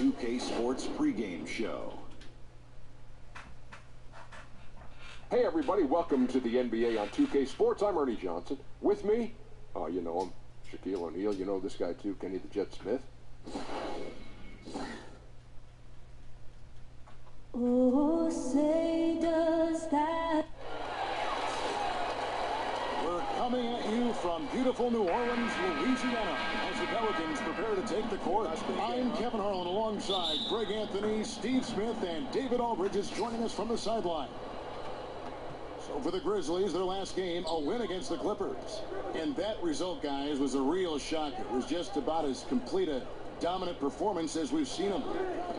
2K Sports pregame show. Hey everybody, welcome to the NBA on 2K Sports. I'm Ernie Johnson. With me, oh, you know him, Shaquille O'Neal. You know this guy too, Kenny the Jet Smith. Oh, say does that. We're coming at you from beautiful New Orleans, Louisiana, as the Pelicans prepare to take the court. I'm Kevin Harlan alongside Greg Anthony, Steve Smith, and David Aldridge is joining us from the sideline. So for the Grizzlies, their last game, a win against the Clippers. And that result, guys, was a real shocker. It was just about as complete a dominant performance as we've seen them.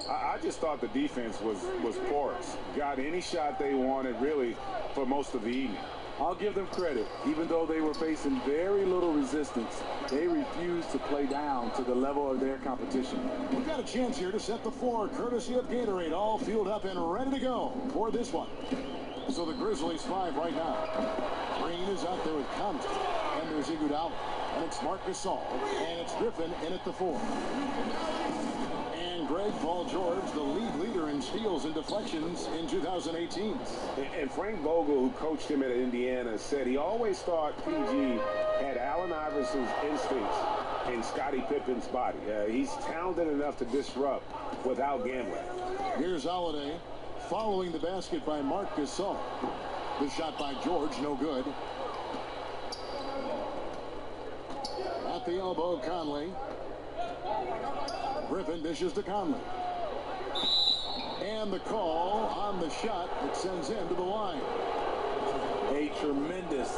I just thought the defense was porous. Got any shot they wanted, really, for most of the evening. I'll give them credit. Even though they were facing very little resistance, they refused to play down to the level of their competition. We've got a chance here to set the floor, courtesy of Gatorade, all fueled up and ready to go for this one. So the Grizzlies 5 right now. Green is out there with Conley, and there's Iguodala, and it's Marc Gasol, and it's Griffin in at the 4. And Greg Paul George, the league leader in steals and deflections in 2018. And Frank Vogel, who coached him at Indiana, said he always thought PG had Allen Iverson's instincts in Scottie Pippen's body. He's talented enough to disrupt without gambling. Here's Holiday. Following the basket by Marc Gasol. The shot by George, no good. At the elbow, Conley. Griffin dishes to Conley. And the call on the shot that sends him to the line. A tremendous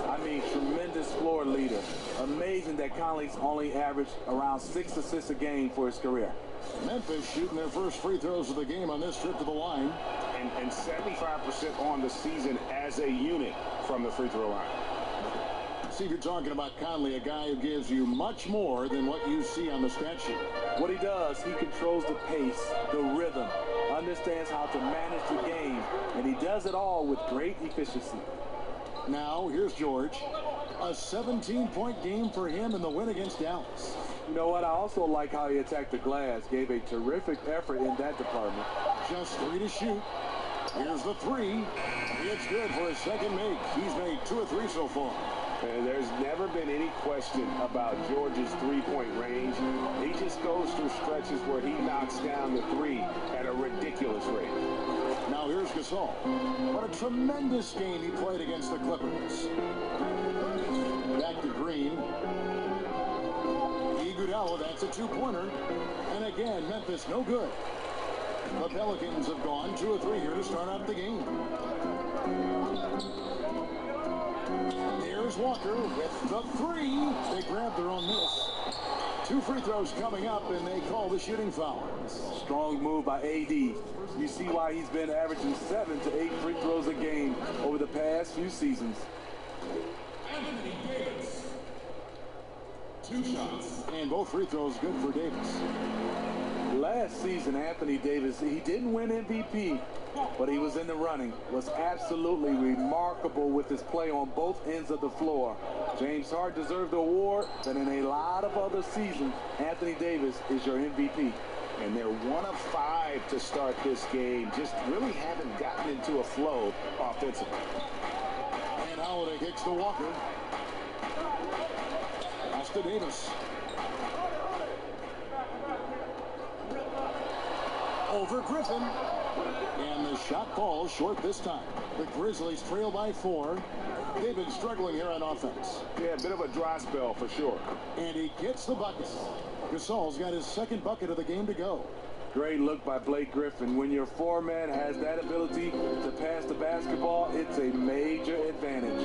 floor leader. Amazing that Conley's only averaged around 6 assists a game for his career. Memphis shooting their first free throws of the game on this trip to the line. And 75% on the season as a unit from the free throw line. See, if you're talking about Conley, a guy who gives you much more than what you see on the stat sheet. What he does, he controls the pace, the rhythm, understands how to manage the game, and he does it all with great efficiency. Now, here's George. A 17-point game for him in the win against Dallas. You know what? I also like how he attacked the glass. Gave a terrific effort in that department. Just 3 to shoot. Here's the 3. It's good for his second make. He's made 2 of 3 so far. And there's never been any question about George's three-point range. He just goes through stretches where he knocks down the 3 at a ridiculous rate. Now here's Gasol. What a tremendous game he played against the Clippers. Back to Green. Iguodala, that's a 2-pointer. And again, Memphis no good. The Pelicans have gone 2 of 3 here to start out the game. Here's Walker with the 3. They grab their own miss. 2 free throws coming up, and they call the shooting foul. Strong move by AD. You see why he's been averaging 7 to 8 free throws a game over the past few seasons. Anthony Davis. 2 shots. And both free throws good for Davis. Last season, Anthony Davis, he didn't win MVP, but he was in the running. Was absolutely remarkable with his play on both ends of the floor. James Harden deserved the award, but in a lot of other seasons, Anthony Davis is your MVP. And they're 1 of 5 to start this game. Just really haven't gotten into a flow offensively. And Holiday kicks to Walker. Pass to Davis. Over Griffin. And the shot falls short this time. The Grizzlies trail by 4. They've been struggling here on offense. Yeah, a bit of a dry spell for sure. And he gets the bucket. Gasol's got his second bucket of the game to go. Great look by Blake Griffin. When your foreman has that ability to pass the basketball, it's a major advantage.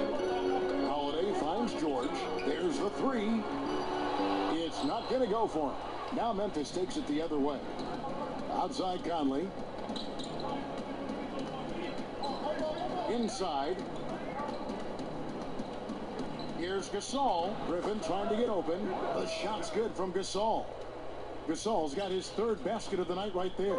Holiday finds George. There's the 3. It's not going to go for him. Now Memphis takes it the other way. Outside Conley. Inside. Here's Gasol. Griffin trying to get open. The shot's good from Gasol. Gasol's got his 3rd basket of the night right there.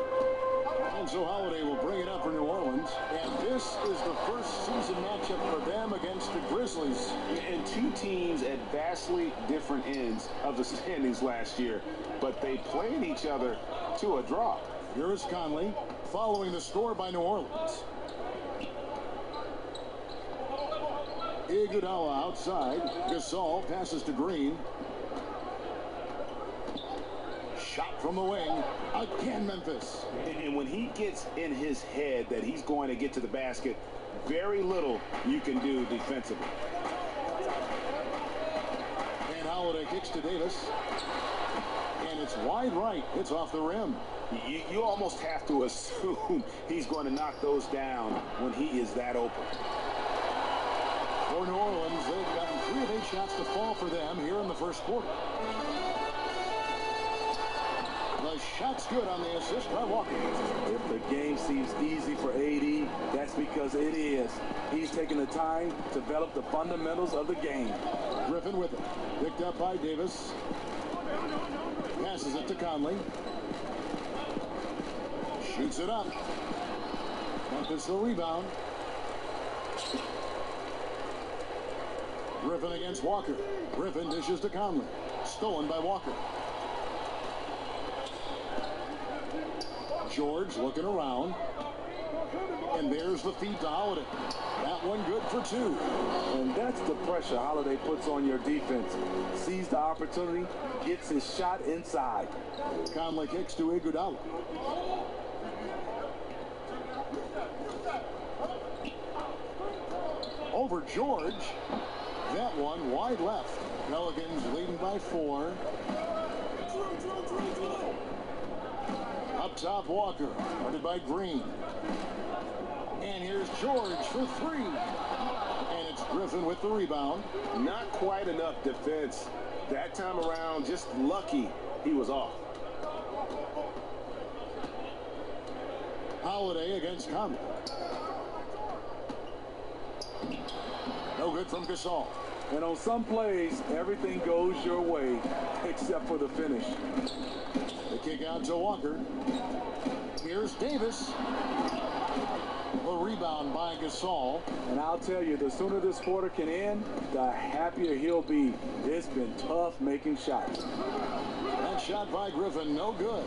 And so Holiday will bring it up for New Orleans. And this is the first season matchup for them against the Grizzlies. And 2 teams at vastly different ends of the standings last year, but they played each other to a draw. Here is Conley, following the score by New Orleans. Iguodala outside. Gasol passes to Green. Shot from the wing. Again, Memphis. And when he gets in his head that he's going to get to the basket, very little you can do defensively. And Holiday kicks to Davis. And it's wide right. It's off the rim. You almost have to assume he's going to knock those down when he is that open. For New Orleans, they've gotten 3 of 8 shots to fall for them here in the first quarter. The shot's good on the assist by Walker. If the game seems easy for AD, that's because it is. He's taking the time to develop the fundamentals of the game. Griffin with it. Picked up by Davis. Passes it to Conley. Shoots it up. Memphis the rebound. Griffin against Walker. Griffin dishes to Conley. Stolen by Walker. George looking around. And there's the feed to Holiday. That one good for 2. And that's the pressure Holiday puts on your defense. Sees the opportunity, gets his shot inside. Conley kicks to Iguodala. Over George. That one wide left. Pelicans leading by 4. Up top, Walker. Guarded by Green. And here's George for 3. And it's Griffin with the rebound. Not quite enough defense. That time around, just lucky he was off. Holiday against Conley. No good from Gasol. And on some plays, everything goes your way except for the finish. The kick out to Walker. Here's Davis. The rebound by Gasol. And I'll tell you, the sooner this quarter can end, the happier he'll be. It's been tough making shots. That shot by Griffin, no good.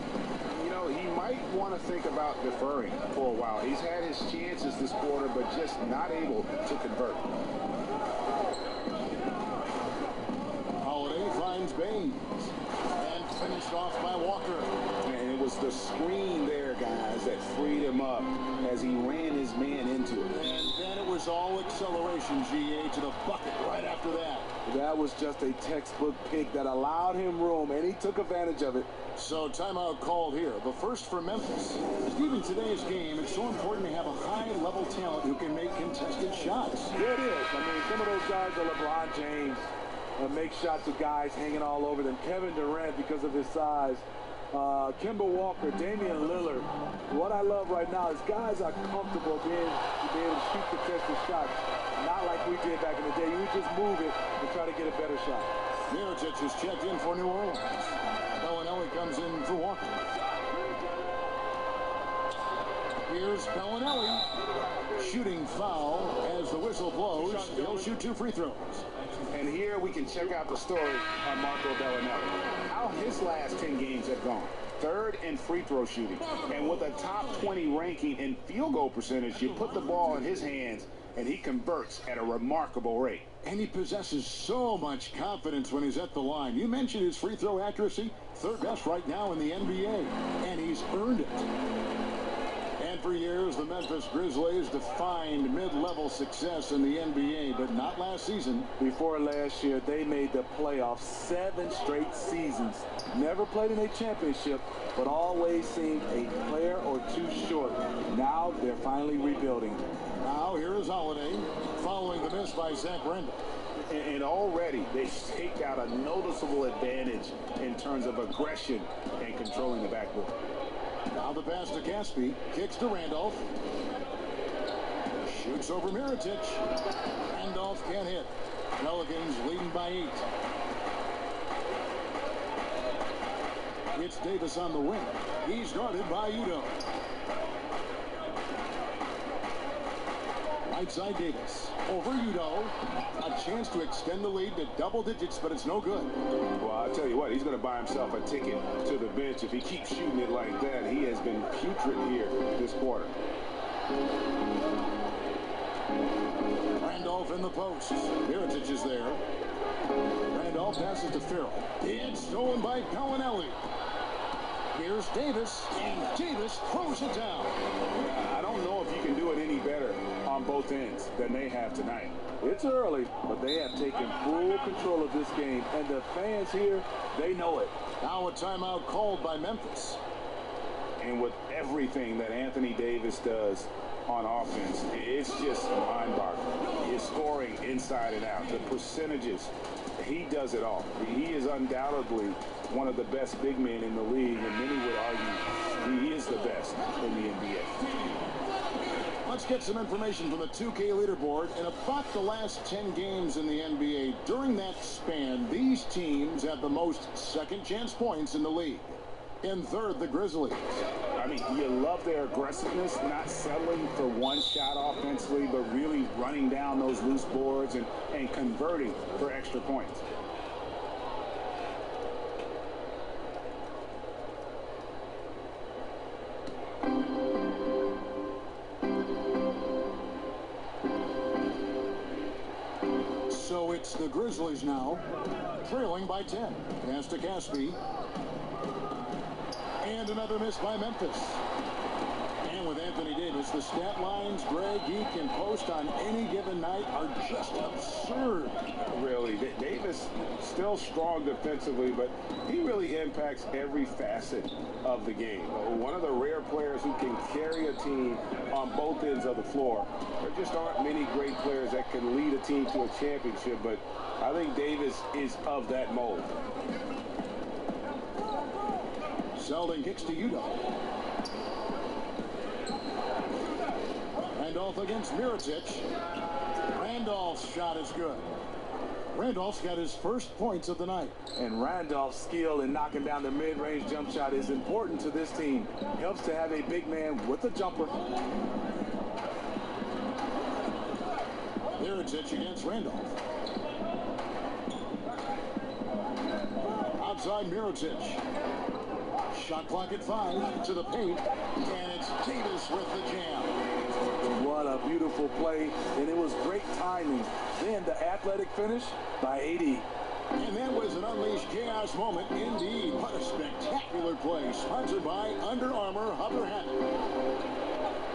You know, he might want to think about deferring for a while. He's had his chances this quarter, but just not able to convert. Holiday finds Baines. And finished off by Walker. And it was the screen there, guys, that freed him up as he ran his man into it. And then it was all acceleration, GA, to the bucket right after that. That was just a textbook pick that allowed him room, and he took advantage of it. So timeout called here. The first for Memphis. Steve, in today's game, it's so important to have a high-level talent who can make contested shots. Yeah, it is. I mean, some of those guys are LeBron James. Make shots with guys hanging all over them. Kevin Durant, because of his size. Kemba Walker, Damian Lillard. What I love right now is guys are comfortable being able to shoot contested shots. Not like we did back in the day. You just move it and try to get a better shot. Mirotic is checked in for New Orleans. Bellinelli comes in for Walker. Here's Bellinelli. Shooting foul as the whistle blows. He'll shoot 2 free throws. And here we can check out the story on Marco Bellinelli. How his last 10 games have gone. 3rd in free throw shooting. And with a top 20 ranking in field goal percentage, you put the ball in his hands and he converts at a remarkable rate. And he possesses so much confidence when he's at the line. You mentioned his free throw accuracy, 3rd best right now in the NBA. And he's earned it. And for years, the Memphis Grizzlies defined mid-level success in the NBA, but not last season. Before last year, they made the playoffs 7 straight seasons. Never played in a championship, but always seemed a player or 2 short. Now they're finally rebuilding. Now here is Holiday, following the miss by Zach Randall. And already they staked out a noticeable advantage in terms of aggression and controlling the backboard. Now the pass to Caspi, kicks to Randolph. Shoots over Mirotic. Randolph can't hit. Pelicans leading by 8. It's Davis on the wing. He's guarded by Udo. Right side Davis. Over Udo. A chance to extend the lead to double digits, but it's no good. Well, I'll tell you what, he's going to buy himself a ticket to the bench. If he keeps shooting it like that, he has been putrid here this quarter. Randolph in the post. Mirotic is there. Randolph passes to Farrell. It's stolen by Gallinelli. Here's Davis, and Davis throws it down. I don't know if you can do it any better on both ends than they have tonight. It's early, but they have taken full control of this game, and the fans here, they know it. Now a timeout called by Memphis. And with everything that Anthony Davis does on offense, it's just mind-boggling. His scoring inside and out, the percentages, he does it all. He is undoubtedly one of the best big men in the league, and many would argue he is the best in the NBA. Let's get some information from the 2K leaderboard. In about the last 10 games in the NBA, during that span, these teams have the most second-chance points in the league. In third, the Grizzlies. I mean, you love their aggressiveness, not settling for one shot offensively, but really running down those loose boards and converting for extra points. So it's the Grizzlies now, trailing by 10. Pass to Caspi. And another miss by Memphis. And with Anthony Davis, the stat lines Greg he can post on any given night are just absurd. Really, Davis still strong defensively, but he really impacts every facet of the game. One of the rare players who can carry a team on both ends of the floor. There just aren't many great players that can lead a team to a championship, but I think Davis is of that mold. Selden kicks to Udo. Randolph against Mirotic. Randolph's shot is good. Randolph's got his first points of the night. And Randolph's skill in knocking down the mid-range jump shot is important to this team. Helps to have a big man with a jumper. Mirotic against Randolph. Outside Mirotic. Shot clock at 5 to the paint, and it's Davis with the jam. What a beautiful play, and it was great timing. Then the athletic finish by AD. And that was an unleashed chaos moment indeed. What a spectacular play, sponsored by Under Armour Hover Hat.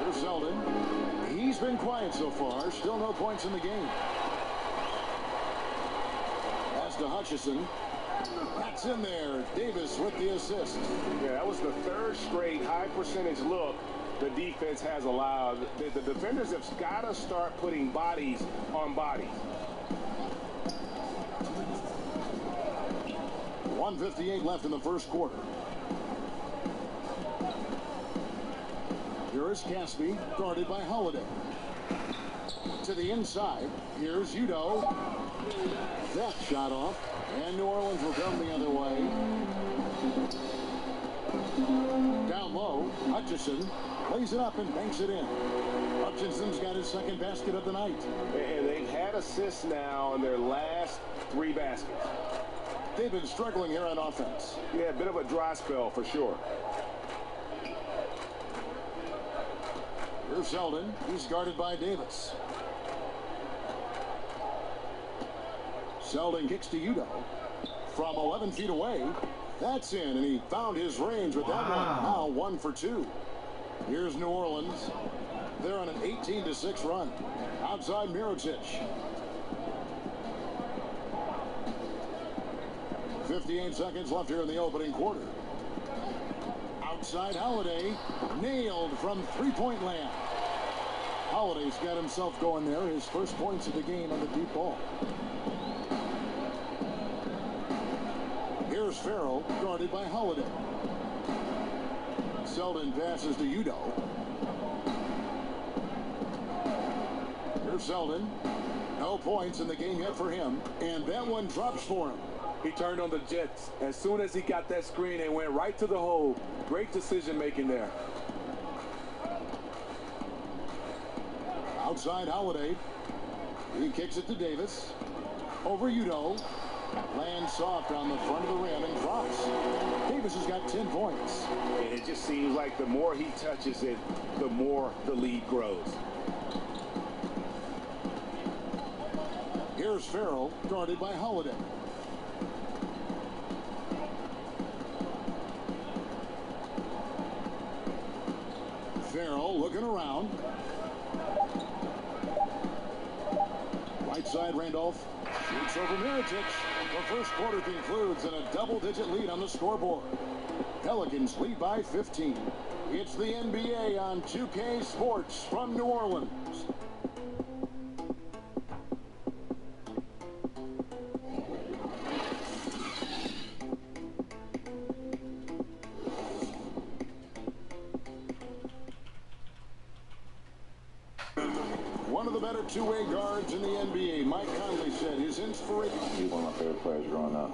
Here's Selden. He's been quiet so far, still no points in the game. Pass to Hutchison. That's in there. Davis with the assist. Yeah, that was the third straight high percentage look the defense has allowed. The defenders have got to start putting bodies on bodies. 1:58 left in the first quarter. Here is Caspi, guarded by Holiday. To the inside. Here's Udo. That shot off. And New Orleans will come the other way. Down low, Hutchison lays it up and banks it in. Hutchison's got his second basket of the night. And they've had assists now in their last 3 baskets. They've been struggling here on offense. Yeah, a bit of a dry spell for sure. Here's Selden. He's guarded by Davis. Selden kicks to Udo. From 11 feet away. That's in, and he found his range with that one. Now 1 for 2. Here's New Orleans. They're on an 18-6 run. Outside Mirotic. 58 seconds left here in the opening quarter. Outside Holiday. Nailed from three-point land. Holiday's got himself going there. His first points of the game on the deep ball. Here's Farrell, guarded by Holiday. Selden passes to Udo. Here's Selden. No points in the game yet for him. And that one drops for him. He turned on the Jets. As soon as he got that screen and went right to the hole. Great decision making there. Outside Holiday. He kicks it to Davis. Over Udo. Lands soft on the front of the rim and drops. Davis has got 10 points. It just seems like the more he touches it, the more the lead grows. Here's Farrell, guarded by Holiday. Farrell looking around. Right side, Randolph shoots over Miritich. The first quarter concludes in a double-digit lead on the scoreboard. Pelicans lead by 15. It's the NBA on 2K Sports from New Orleans. One of the better two-way guards in the NBA, Mike Conley said his inspiration. He's one of my favorite players growing up.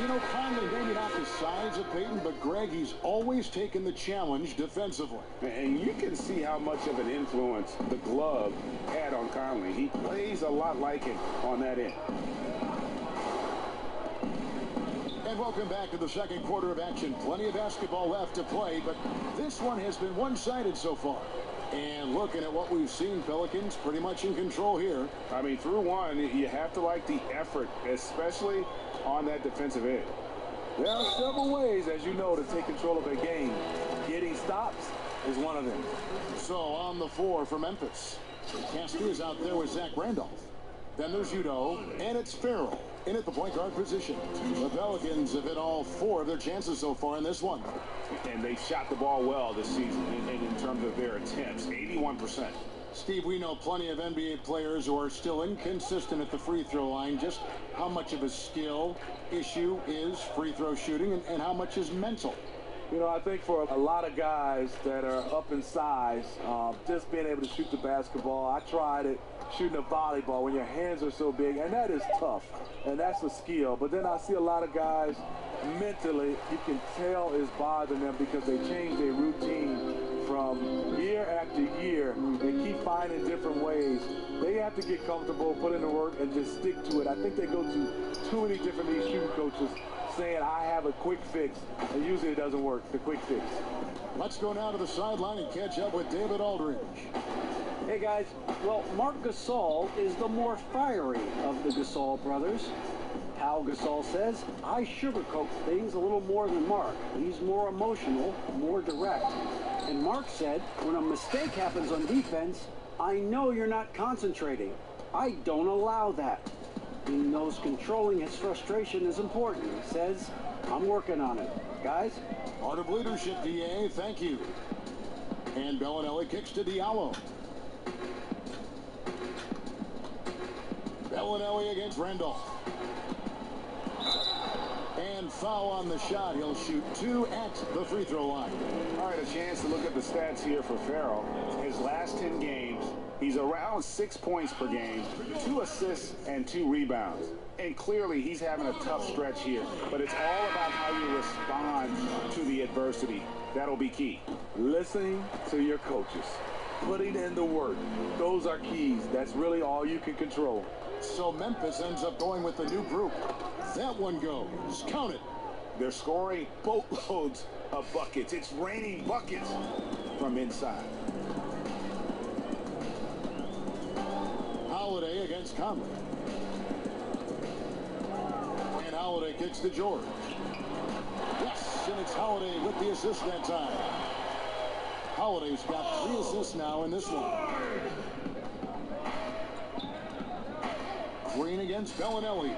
You know, Conley, maybe not the size of Peyton, but Greg, he's always taken the challenge defensively. And you can see how much of an influence the glove had on Conley. He plays a lot like him on that end. And welcome back to the second quarter of action. Plenty of basketball left to play, but this one has been one-sided so far. And looking at what we've seen, Pelicans pretty much in control here. I mean, through one, you have to like the effort, especially on that defensive end. There are several ways, as you know, to take control of a game. Getting stops is one of them. So on the floor for Memphis, Cassidy is out there with Zach Randolph. Then there's Udo, and it's Farrell in at the point guard position. The Pelicans have hit all 4 of their chances so far in this one. And they shot the ball well this season in terms of their attempts, 81%. Steve, we know plenty of NBA players who are still inconsistent at the free throw line. Just how much of a skill issue is free throw shooting and how much is mental? You know, I think for a lot of guys that are up in size, just being able to shoot the basketball, I tried it shooting a volleyball when your hands are so big, and that is tough, and that's a skill. But then I see a lot of guys mentally, you can tell is bothering them because they change their routine from year after year. They keep finding different ways. They have to get comfortable, put in the work, and just stick to it. I think they go to too many different these shooting coaches saying, I have a quick fix, and usually it doesn't work, the quick fix. Let's go now to the sideline and catch up with David Aldridge. Hey guys, well, Marc Gasol is the more fiery of the Gasol brothers. Pau Gasol says, I sugarcoat things a little more than Marc. He's more emotional, more direct. And Marc said, when a mistake happens on defense, I know you're not concentrating. I don't allow that. He knows controlling his frustration is important. He says, I'm working on it. Guys? Part of leadership, DA. Thank you. And Bellinelli kicks to Diallo. Bellinelli against Randolph. And foul on the shot. He'll shoot 2 at the free throw line. All right, a chance to look at the stats here for Farrell. His last 10 games, he's around 6 points per game, 2 assists, and 2 rebounds. And clearly, he's having a tough stretch here. But it's all about how you respond to the adversity. That'll be key. Listening to your coaches. Putting in the work. Those are keys. That's really all you can control. So Memphis ends up going with the new group. That one goes. Count it. They're scoring boatloads of buckets. It's raining buckets from inside. Holiday against Conley. And Holiday kicks to George. Yes, and it's Holiday with the assist that time. Holiday's got 3 assists now in this one. Green against Bellinelli.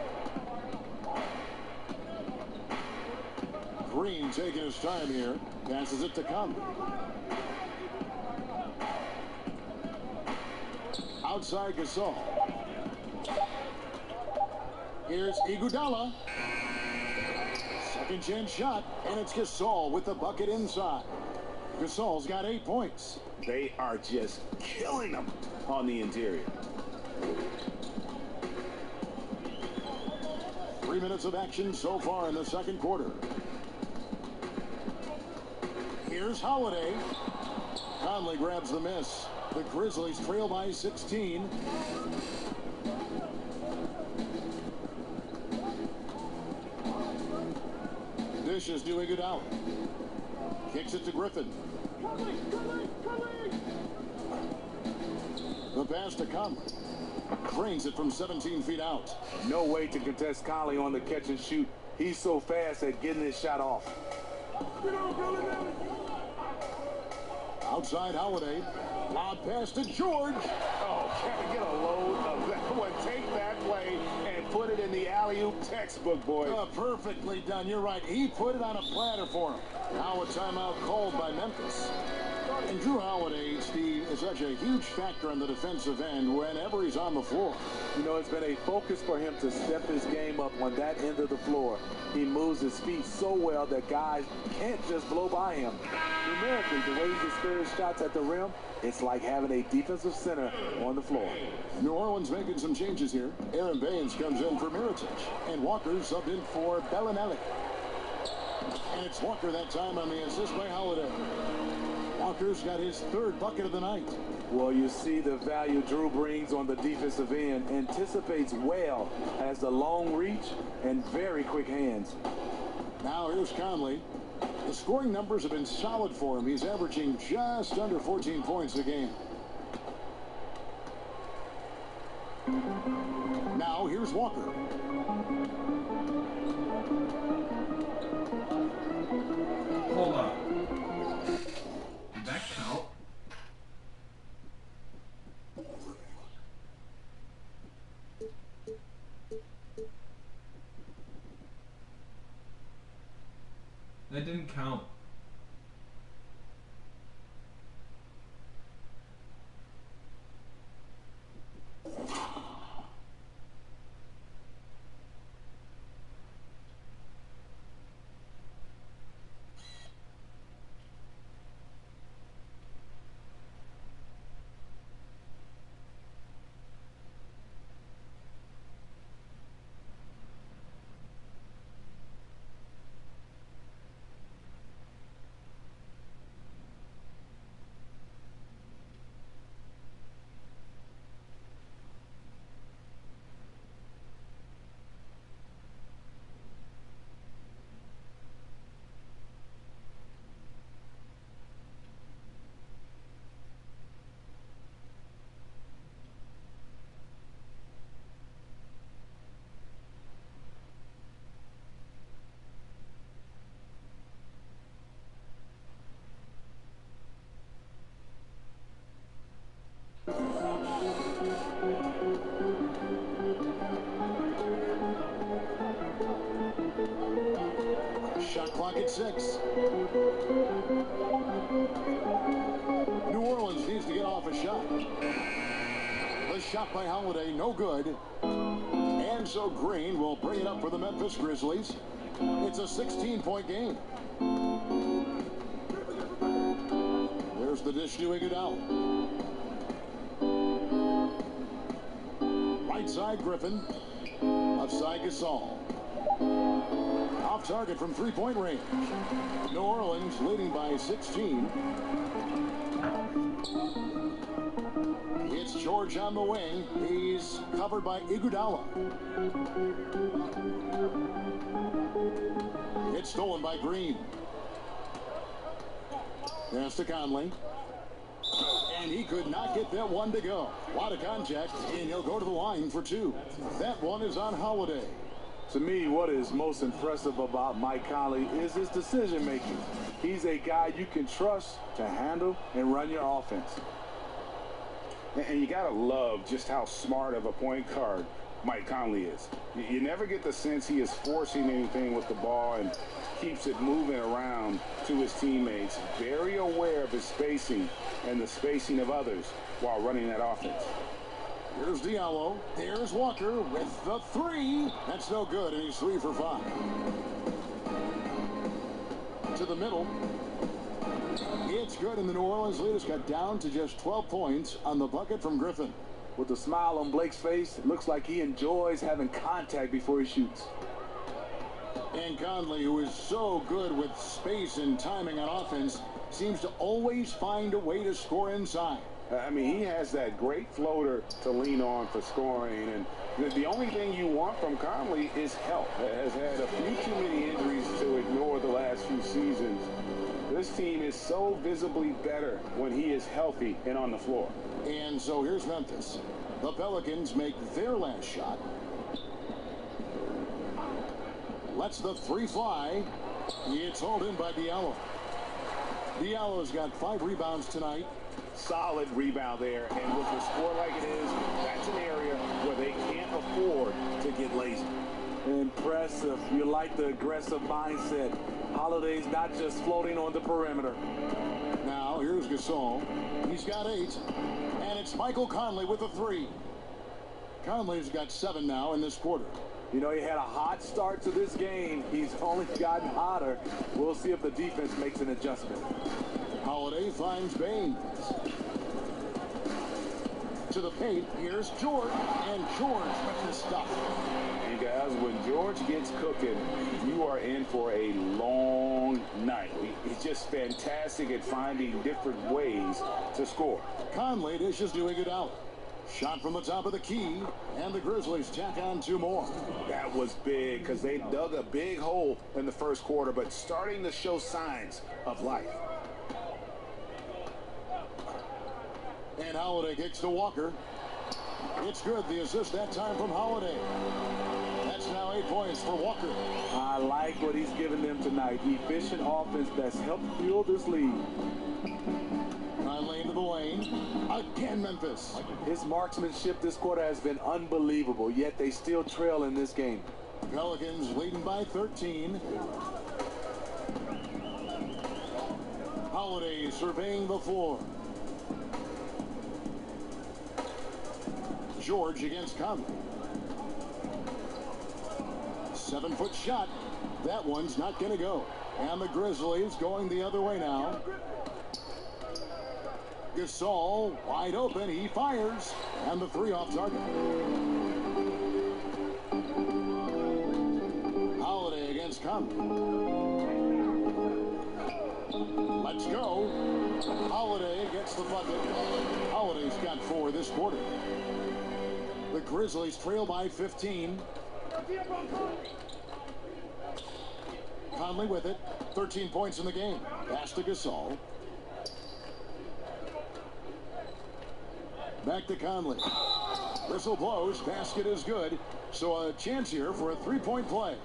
Green taking his time here. Passes it to Conley. Outside Gasol. Here's Iguodala. Second chance shot, and it's Gasol with the bucket inside. Gasol's got 8 points. They are just killing them on the interior. 3 minutes of action so far in the second quarter. Here's Holiday. Conley grabs the miss. The Grizzlies trail by 16. Dish is doing it out. Kicks it to Griffin. The pass to Conley. Drains it from 17 feet out. No way to contest Conley on the catch and shoot. He's so fast at getting his shot off. Outside Holiday. Lob pass to George. Oh, can't get a load of that one. Take that play and put it in the alley-oop textbook, boys. Perfectly done. You're right. He put it on a platter for him. Now a timeout called by Memphis. And Drew Holiday, Steve, is such a huge factor on the defensive end whenever he's on the floor. You know, it's been a focus for him to step his game up on that end of the floor. He moves his feet so well that guys can't just blow by him. Numerically, the way he spares shots at the rim, it's like having a defensive center on the floor. New Orleans making some changes here. Aaron Baines comes in for Mirotic, and Walker subbed in for Bellinelli. And it's Walker that time on the assist by Holiday. Walker's got his third bucket of the night. Well, you see the value Drew brings on the defensive end. Anticipates well, has the long reach and very quick hands. Now here's Conley. The scoring numbers have been solid for him. He's averaging just under 14 points a game. Now here's Walker. Hold on. Did that count? That didn't count. Shot clock at 6. New Orleans needs to get off a shot. The shot by Holiday, no good. And so Green will bring it up for the Memphis Grizzlies. It's a 16-point game. There's the dish to Iguodala. Right side Griffin. Left side Gasol. Off target from three-point range. New Orleans leading by 16. It's George on the wing. He's covered by Iguodala. It's stolen by Green. Pass to Conley. And he could not get that one to go. A lot of contact, and he'll go to the line for two. That one is on Holiday. To me, what is most impressive about Mike Conley is his decision-making. He's a guy you can trust to handle and run your offense. And you got to love just how smart of a point guard Mike Conley is. You never get the sense he is forcing anything with the ball and keeps it moving around to his teammates. Very aware of his spacing and the spacing of others while running that offense. Here's Diallo. There's Walker with the three. That's no good, and he's 3 for 5. To the middle. It's good, and the New Orleans leaders got down to just 12 points on the bucket from Griffin. With a smile on Blake's face, it looks like he enjoys having contact before he shoots. And Conley, who is so good with space and timing on offense, seems to always find a way to score inside. I mean, he has that great floater to lean on for scoring. And the only thing you want from Conley is help. Has had a few too many injuries to ignore the last few seasons. This team is so visibly better when he is healthy and on the floor. And so here's Memphis. The Pelicans make their last shot. Lets the three fly. It's hauled in by Diallo. Diallo's got 5 rebounds tonight. Solid rebound there. And with a score like it is, that's an area where they can't afford to get lazy. Impressive. You like the aggressive mindset. Holiday's not just floating on the perimeter. Now, here's Gasol. He's got 8. And it's Michael Conley with the 3. Conley's got 7 now in this quarter. You know, he had a hot start to this game. He's only gotten hotter. We'll see if the defense makes an adjustment. Holiday finds Baines. To the paint, here's George. And George with the stuff. And guys, when George gets cooking, you are in for a long night. He's just fantastic at finding different ways to score. Conley dishes doing it out. Shot from the top of the key, and the Grizzlies tack on 2 more. That was big because they dug a big hole in the first quarter, but starting to show signs of life. And Holiday kicks to Walker. It's good, the assist that time from Holiday. That's now 8 points for Walker. I like what he's given them tonight. Efficient offense that's helped fuel this lead. Conley into the lane. Again, Memphis. His marksmanship this quarter has been unbelievable, yet they still trail in this game. Pelicans leading by 13. Holiday surveying the floor. George against Conley. 7-foot shot. That one's not going to go. And the Grizzlies going the other way now. Gasol wide open. He fires. And the 3 off target. Holiday against Conley. Let's go. Holiday gets the bucket. Holiday's got 4 this quarter. The Grizzlies trail by 15. Conley with it. 13 points in the game. Pass to Gasol. Back to Conley. Whistle blows. Basket is good. So a chance here for a 3-point play.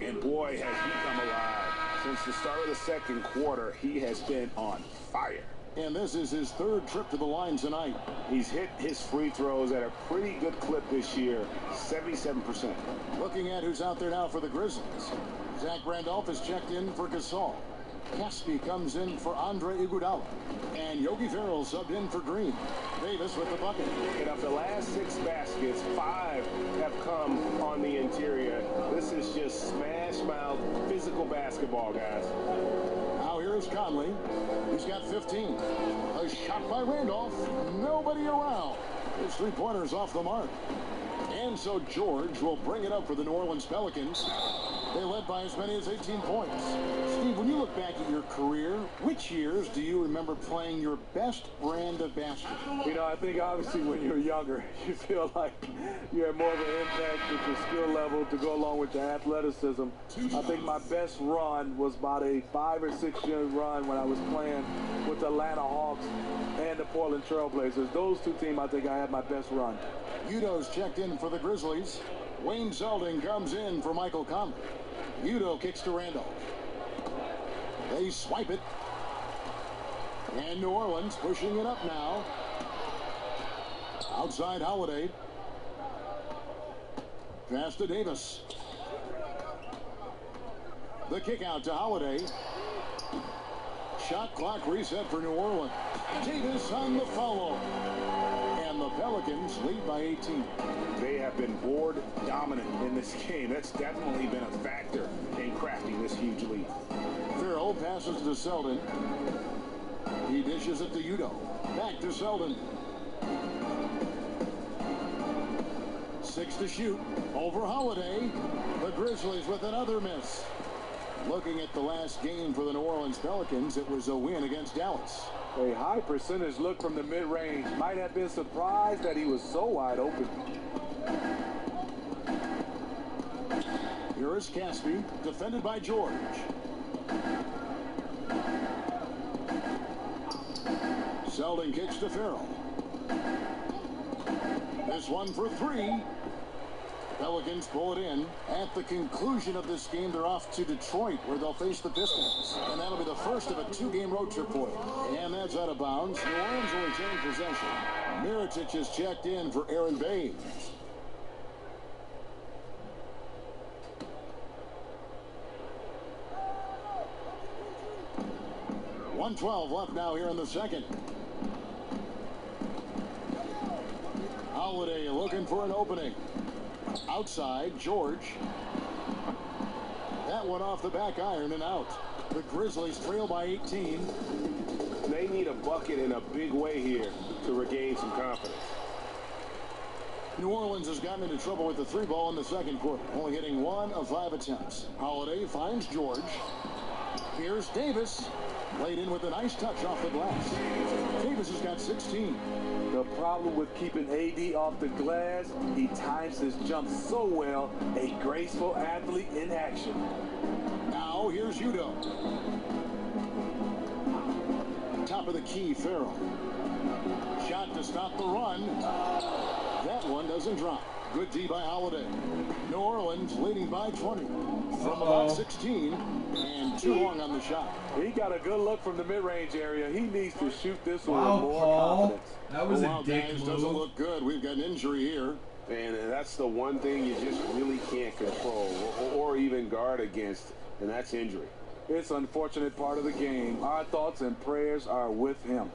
And boy, has he come alive. Since the start of the second quarter, he has been on fire. And this is his 3rd trip to the line tonight. He's hit his free throws at a pretty good clip this year, 77%. Looking at who's out there now for the Grizzlies. Zach Randolph is checked in for Gasol. Caspi comes in for Andre Iguodala. And Yogi Ferrell subbed in for Green. Davis with the bucket. And of the last 6 baskets, 5 have come on the interior. This is just smash-mouth physical basketball, guys. Now here's Conley. He's got 15. A shot by Randolph. Nobody around. His 3-pointer's off the mark. And so George will bring it up for the New Orleans Pelicans. They led by as many as 18 points. Steve, when you look back at your career, which years do you remember playing your best brand of basketball? You know, I think obviously when you're younger, you feel like you have more of an impact with your skill level to go along with your athleticism. I think my best run was about a 5 or 6 year run when I was playing with the Atlanta Hawks and the Portland Trailblazers. Those 2 teams, I think I had my best run. Udo's checked in for the Grizzlies. Wayne Zeldin comes in for Michael Conley. Udo kicks to Randolph. They swipe it. And New Orleans pushing it up now. Outside Holiday. Pass to Davis. The kick out to Holiday. Shot clock reset for New Orleans. Davis on the follow. And the Pelicans lead by 18. They have been board dominant in this game. That's definitely been a factor in crafting this huge lead. Ferrell passes to Zeldin. He dishes it to Udo. Back to Zeldin. 6 to shoot. Over Holiday. The Grizzlies with another miss. Looking at the last game for the New Orleans Pelicans, it was a win against Dallas. A high percentage look from the mid-range. Might have been surprised that he was so wide open. Here is Caspi, defended by George. Selden kicks to Farrell. This one for three. Pelicans pull it in. At the conclusion of this game, they're off to Detroit, where they'll face the Pistons. And that'll be the first of a two-game road trip for them. And that's out of bounds. New Orleans will retain possession. Mirotic is checked in for Aaron Baines. .112 left now here in the second. Holiday looking for an opening. Outside, George. That one off the back iron and out. The Grizzlies trail by 18. They need a bucket in a big way here to regain some confidence. New Orleans has gotten into trouble with the three ball in the second quarter, only hitting 1 of 5 attempts. Holiday finds George. Here's Davis. Laid in with a nice touch off the glass. Davis has got 16. The problem with keeping AD off the glass, he times his jump so well. A graceful athlete in action. Now here's Udo. Top of the key, Farrell. Shot to stop the run. That one doesn't drop. Good D by Holiday. New Orleans leading by 20 from about 16, and too long on the shot. He got a good look from the mid-range area. He needs to shoot this one Wow, with more Paul. confidence. That was Wow, a dick guys, move. doesn't look good. We've got an injury here. And that's the one thing you just really can't control or even guard against, and that's injury. It's an unfortunate part of the game. Our thoughts and prayers are with him.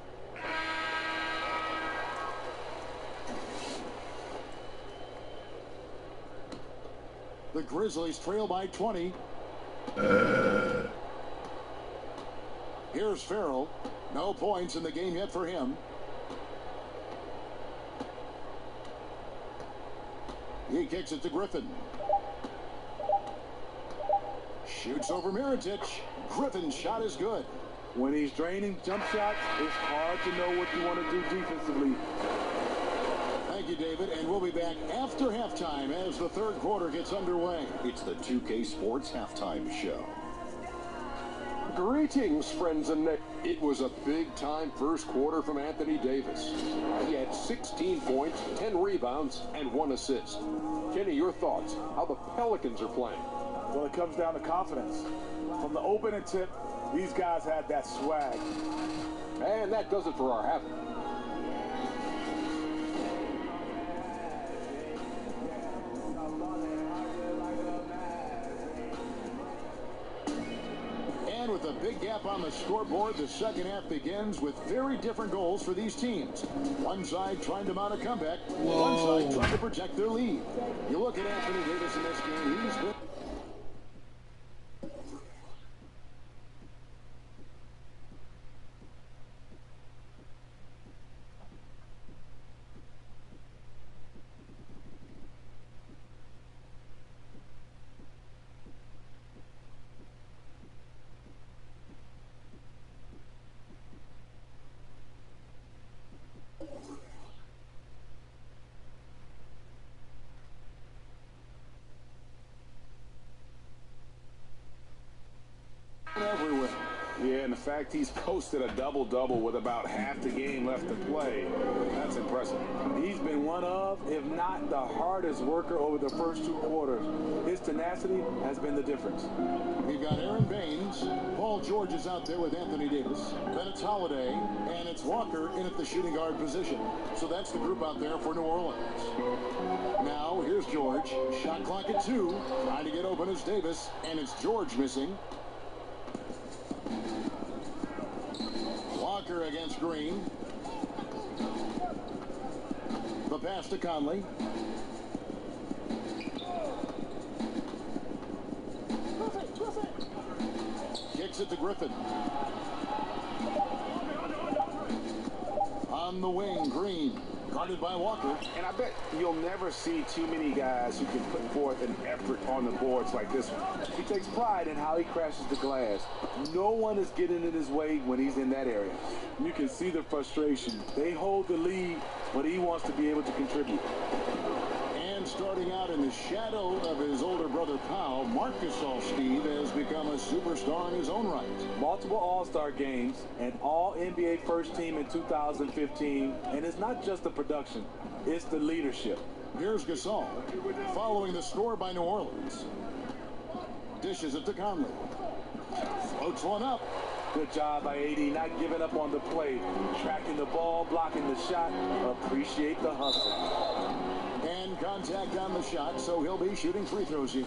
The Grizzlies trail by 20. Here's Farrell. No points in the game yet for him. He kicks it to Griffin. Shoots over Mirotic. Griffin's shot is good. When he's draining jump shots, it's hard to know what you want to do defensively. Thank you, David, and we'll be back after halftime as the third quarter gets underway. It's the 2K Sports Halftime Show. Greetings, friends and neighbors. It was a big-time first quarter from Anthony Davis. He had 16 points, 10 rebounds, and 1 assist. Kenny, your thoughts? How the Pelicans are playing? Well, it comes down to confidence. From the opening tip, these guys had that swag. And that does it for our half. And with a big gap on the scoreboard, the second half begins with very different goals for these teams. One side trying to mount a comeback, one side trying to protect their lead. You look at Anthony Davis in this game, he's been... everywhere. Yeah, and the fact he's posted a double-double with about half the game left to play, that's impressive. He's been one of, if not the hardest worker over the first 2 quarters. His tenacity has been the difference. We've got Aaron Baines. Paul George is out there with Anthony Davis. Then it's Holiday, and it's Walker in at the shooting guard position. So that's the group out there for New Orleans. Now, here's George. Shot clock at 2. Trying to get open is Davis, and it's George missing. Walker against Green. The pass to Conley. Kicks it to Griffin. On the wing, Green. Guarded by Walker. And I bet you'll never see too many guys who can put forth an effort on the boards like this one. He takes pride in how he crashes the glass. No one is getting in his way when he's in that area. You can see the frustration. They hold the lead, but he wants to be able to contribute. And starting out in the shadow of his older brother Powell, Marc Gasol, Steve, has become a superstar in his own right. Multiple All-Star games, an All-NBA first team in 2015, and it's not just the production, it's the leadership. Here's Gasol, following the score by New Orleans. Dishes it to Conley. Floats one up. Good job by AD, not giving up on the play. Tracking the ball, blocking the shot. Appreciate the hustle. And contact on the shot, so he'll be shooting free throws here.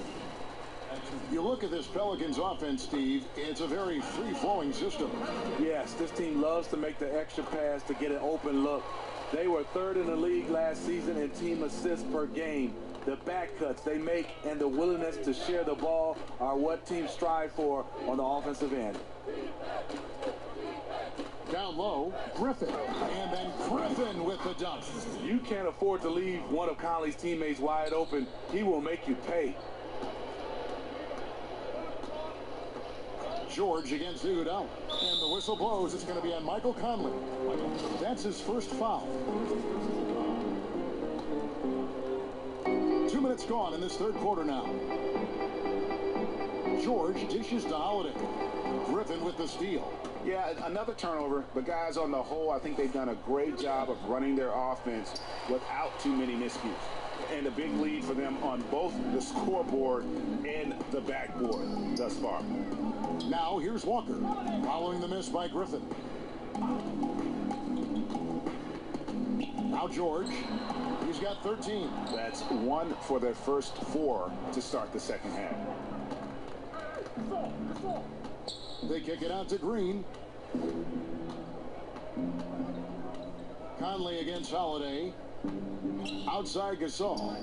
You look at this Pelicans offense, Steve, it's a very free-flowing system. Yes, this team loves to make the extra pass to get an open look. They were third in the league last season in team assists per game. The back cuts they make and the willingness to share the ball are what teams strive for on the offensive end. Down low, Griffin, and then Griffin with the dunk. You can't afford to leave one of Conley's teammates wide open. He will make you pay. George against Iguodala, and the whistle blows. It's going to be on Michael Conley. That's his first foul. 2 minutes gone in this third quarter now. George dishes to Holiday. Griffin with the steal. Yeah, another turnover, but guys, on the whole, I think they've done a great job of running their offense without too many miscues. And a big lead for them on both the scoreboard and the backboard thus far. Now here's Walker, following the miss by Griffin. Now George, he's got 13. That's one for their first 4 to start the second half. They kick it out to Green. Conley against Holiday. Outside Gasol.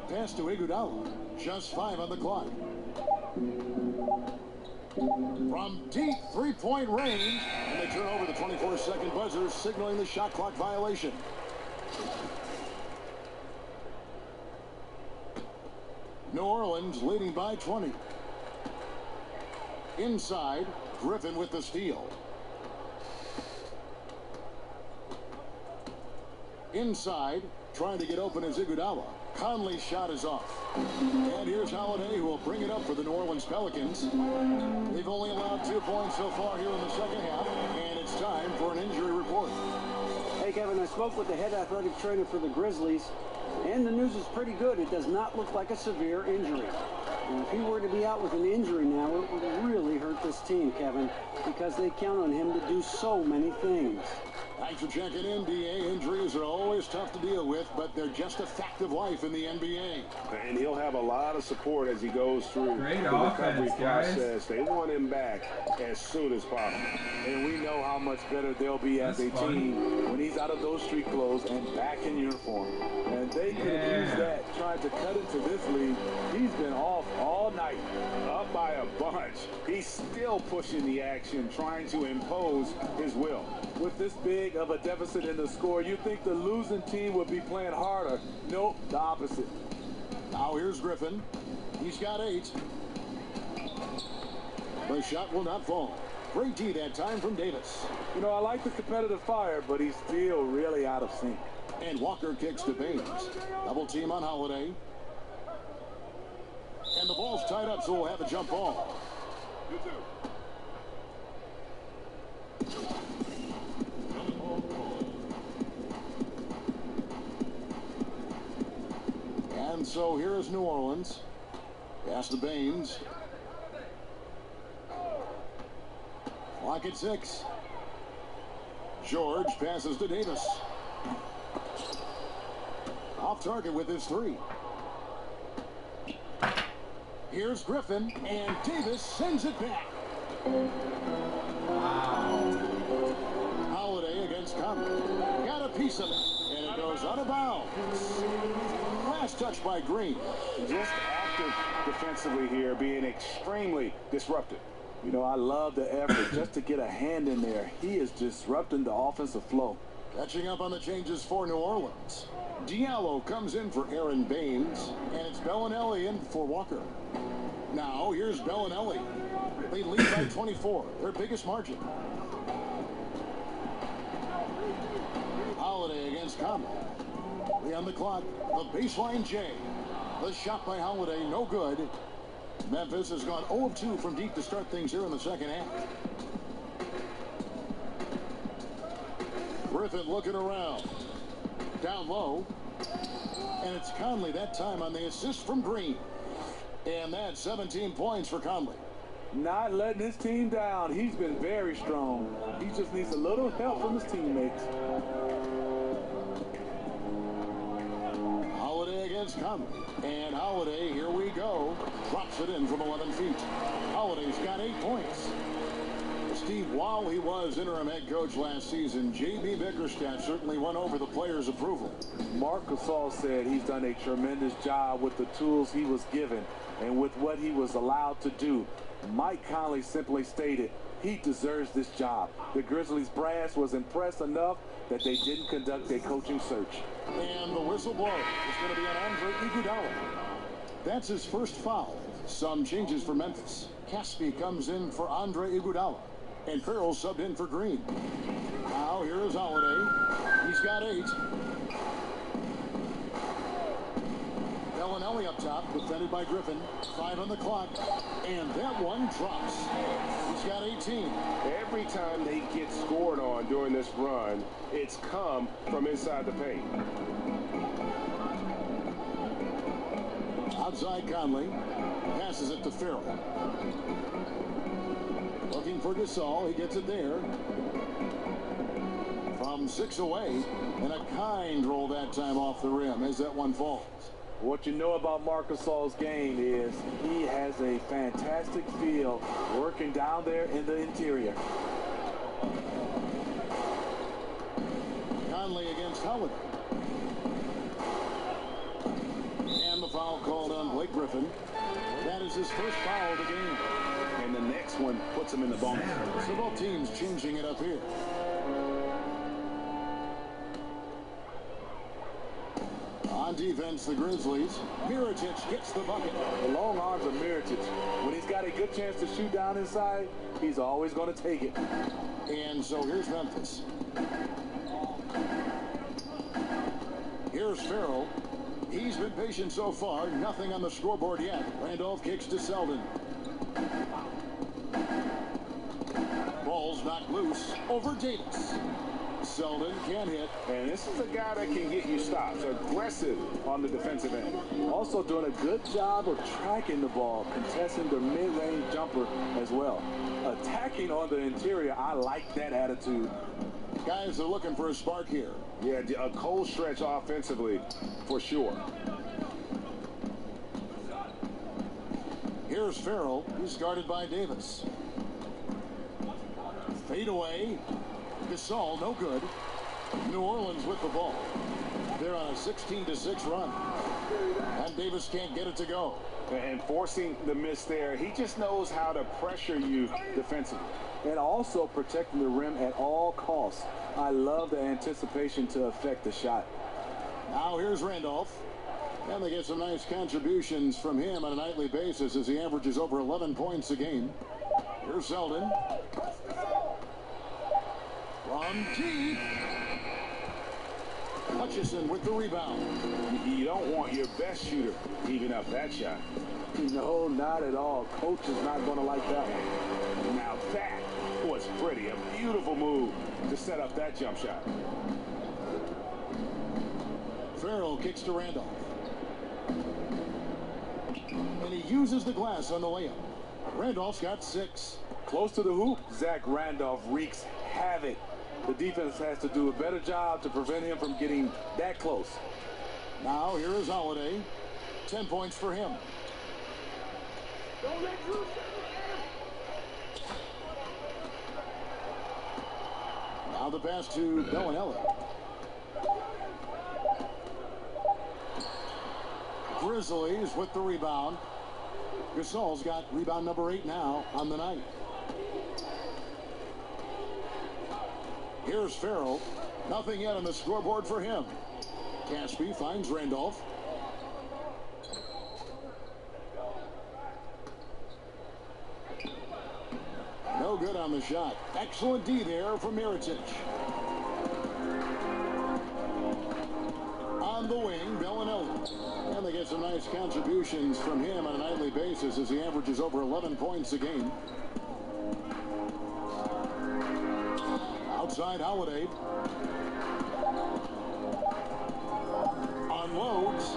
Pass to Iguodala. Just 5 on the clock. From deep three-point range. And they turn over the 24-second buzzer, signaling the shot clock violation. New Orleans leading by 20. Inside, Griffin with the steal. Inside, trying to get open is Iguodala. Conley's shot is off. And here's Holiday, who will bring it up for the New Orleans Pelicans. They've only allowed 2 points so far here in the second half, and it's time for an injury report. Hey, Kevin, I spoke with the head athletic trainer for the Grizzlies, and the news is pretty good. It does not look like a severe injury. And if he were to be out with an injury now, it would really hurt this team, Kevin, because they count on him to do so many things. Thanks for checking in, DA. Injuries are always tough to deal with, but they're just a fact of life in the NBA. And he'll have a lot of support as he goes through the recovery process. They want him back as soon as possible. And we know how much better they'll be as a team when he's out of those street clothes and back in uniform. And they could have used that trying to cut into this league. He's been off all night. Up by a bunch. He's still pushing the action, trying to impose his will. With this big of a deficit in the score, you think the losing team would be playing harder. Nope, the opposite. Now here's Griffin. He's got 8. The shot will not fall. Great D that time from Davis. You know, I like the competitive fire, but he's still really out of sync. And Walker kicks to Baines. Double team on Holiday. And the ball's tied up, so we'll have a jump ball. And so here is New Orleans. Pass to Baines. Clock at 6. George passes to Davis. Off target with his 3. Here's Griffin, and Davis sends it back. Wow. Holiday against Conley. Got a piece of it, and it goes out of bounds. Last touch by Green. Just active defensively here, being extremely disruptive. You know, I love the effort just to get a hand in there. He is disrupting the offensive flow. Catching up on the changes for New Orleans. Diallo comes in for Aaron Baines, and it's Bellinelli in for Walker. Now, here's Bellinelli. They lead by 24, their biggest margin. Holiday against Conley. 3 on the clock. The baseline J. The shot by Holiday, no good. Memphis has gone 0 of 2 from deep to start things here in the second half. Griffin looking around. Down low. And it's Conley that time on the assist from Green. And that's 17 points for Conley. Not letting his team down. He's been very strong. He just needs a little help from his teammates. Holiday against Conley. And Holiday, here we go. Drops it in from 11 feet. Holiday's got 8 points. Steve, while he was interim head coach last season, J.B. Bickerstaff certainly won over the players' approval. Marc Gasol said he's done a tremendous job with the tools he was given and with what he was allowed to do. Mike Conley simply stated he deserves this job. The Grizzlies brass was impressed enough that they didn't conduct a coaching search. And the whistle blows. It's going to be on Andre Iguodala. That's his first foul. Some changes for Memphis. Caspi comes in for Andre Iguodala. And Farrell subbed in for Green. Now here is Holiday. He's got 8. Bellinelli up top, defended by Griffin. 5 on the clock. And that one drops. He's got 18. Every time they get scored on during this run, it's come from inside the paint. Outside Conley. Passes it to Farrell. Looking for Gasol. He gets it there. From 6 away. And a kind roll that time off the rim as that one falls. What you know about Marc Gasol's game is he has a fantastic feel working down there in the interior. Conley against Holiday. And the foul called on Blake Griffin. That is his first foul of the game. And the next one puts him in the bonus. So both teams changing it up here. On defense, the Grizzlies. Mirotic gets the bucket. The long arms of Mirotic. When he's got a good chance to shoot down inside, he's always going to take it. And so here's Memphis. Here's Farrell. He's been patient so far. Nothing on the scoreboard yet. Randolph kicks to Selden. Ball's knocked loose over Davis. Selden can't hit. And this is a guy that can get you stops. Aggressive on the defensive end. Also doing a good job of tracking the ball, contesting the mid-range jumper as well. Attacking on the interior, I like that attitude. Guys are looking for a spark here. Yeah, a cold stretch offensively, for sure. Here's Farrell. He's guarded by Davis. Fade away. Gasol, no good. New Orleans with the ball. They're on a 16-6 run. And Davis can't get it to go. And forcing the miss there, he just knows how to pressure you defensively. And also protecting the rim at all costs. I love the anticipation to affect the shot. Now here's Randolph. And they get some nice contributions from him on a nightly basis as he averages over 11 points a game. Here's Selden. From deep. Hutchison with the rebound. You don't want your best shooter even up that shot. No, not at all. Coach is not going to like that one. Now that was pretty. A beautiful move to set up that jump shot. Farrell kicks to Randolph. And he uses the glass on the layup. Randolph's got 6. Close to the hoop, Zach Randolph wreaks havoc. The defense has to do a better job to prevent him from getting that close. Now here is Holiday. 10 points for him. Now the pass to Bellinelli. Grizzlies with the rebound. Gasol's got rebound number 8 now on the night. Here's Farrell. Nothing yet on the scoreboard for him. Caspi finds Randolph. No good on the shot. Excellent D there from Mirotic. On the wing, Bellinelli. And they get some nice contributions from him on a nightly basis as he averages over 11 points a game. Outside Holiday. Unloads.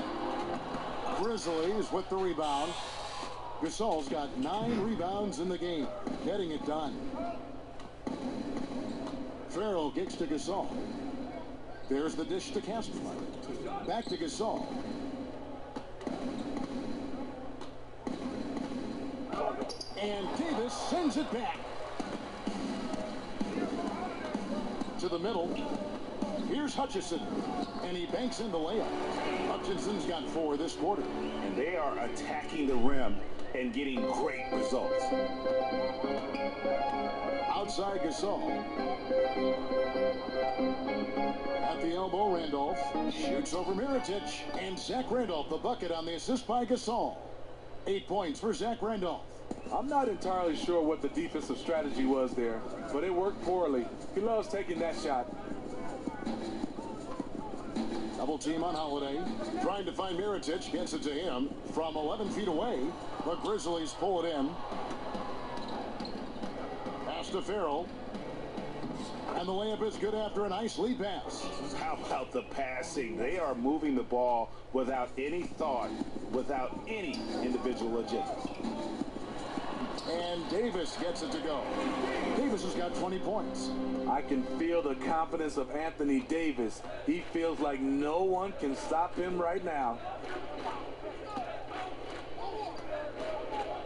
Grizzlies with the rebound. Gasol's got 9 rebounds in the game, getting it done. Farrell kicks to Gasol. There's the dish to Caspi. Back to Gasol. And Davis sends it back. To the middle. Here's Hutchison. And he banks in the layup. Hutchinson's got 4 this quarter. And they are attacking the rim and getting great results. Outside Gasol. At the elbow, Randolph shoots over Mirotic. And Zach Randolph, the bucket on the assist by Gasol. 8 points for Zach Randolph. I'm not entirely sure what the defensive strategy was there, but it worked poorly. He loves taking that shot. Double team on Holiday. Trying to find Mirotic. Gets it to him from 11 feet away. The Grizzlies pull it in. Pass to Farrell. And the layup is good after a nice lead pass. How about the passing? They are moving the ball without any thought, without any individual agenda. And Davis gets it to go. Davis has got 20 points. I can feel the confidence of Anthony Davis. He feels like no one can stop him right now.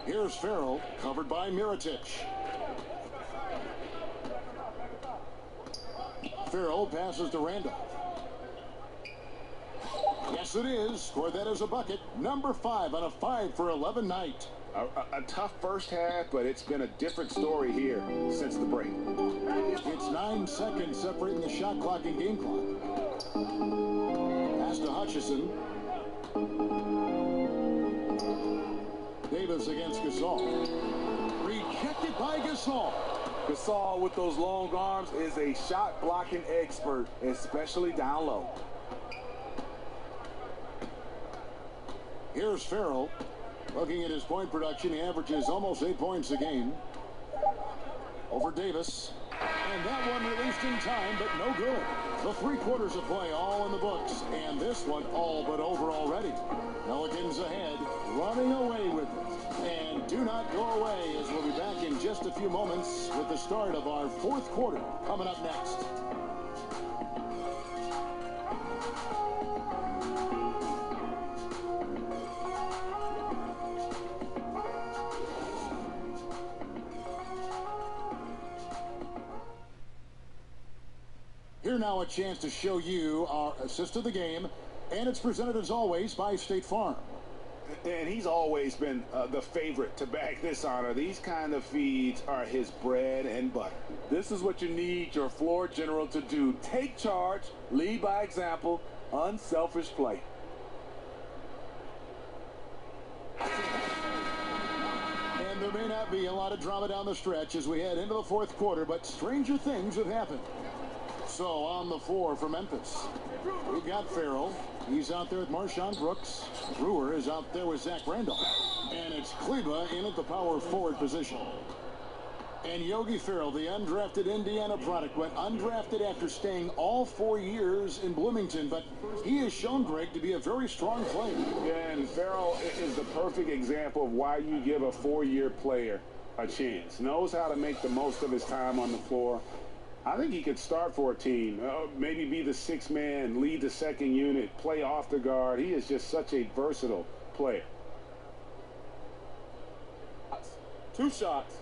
Here's Farrell, covered by Mirotic. Farrell passes to Randolph. Yes, it is. Scored that as a bucket. Number 5 on a 5 for 11 night. A tough first half, but it's been a different story here since the break. It's 9 seconds separating the shot clock and game clock. Pass to Hutchison. Davis against Gasol. Rejected by Gasol. Gasol with those long arms is a shot blocking expert, especially down low. Here's Farrell. Looking at his point production, he averages almost 8 points a game. Over Davis. And that one released in time, but no good. The 3 quarters of play all in the books. And this one all but over already. Pelicans ahead, running away with it. And do not go away, as we'll be back in just a few moments with the start of our 4th quarter coming up next. Here now a chance to show you our assist of the game, and it's presented as always by State Farm. And he's always been the favorite to bag this honor. These kind of feeds are his bread and butter. This is what you need your floor general to do. Take charge, lead by example, unselfish play. And there may not be a lot of drama down the stretch as we head into the 4th quarter, but stranger things have happened. So on the floor for Memphis, we've got Farrell. He's out there with Marshawn Brooks. Brewer is out there with Zach Randolph. And it's Kleba in at the power forward position. And Yogi Ferrell, the undrafted Indiana product, went undrafted after staying all 4 years in Bloomington. But he has shown, Greg, to be a very strong player. Yeah, and Ferrell is the perfect example of why you give a 4-year player a chance. Knows how to make the most of his time on the floor. I think he could start for a team, maybe be the 6th man, lead the second unit, play off the guard. He is just such a versatile player. 2 shots.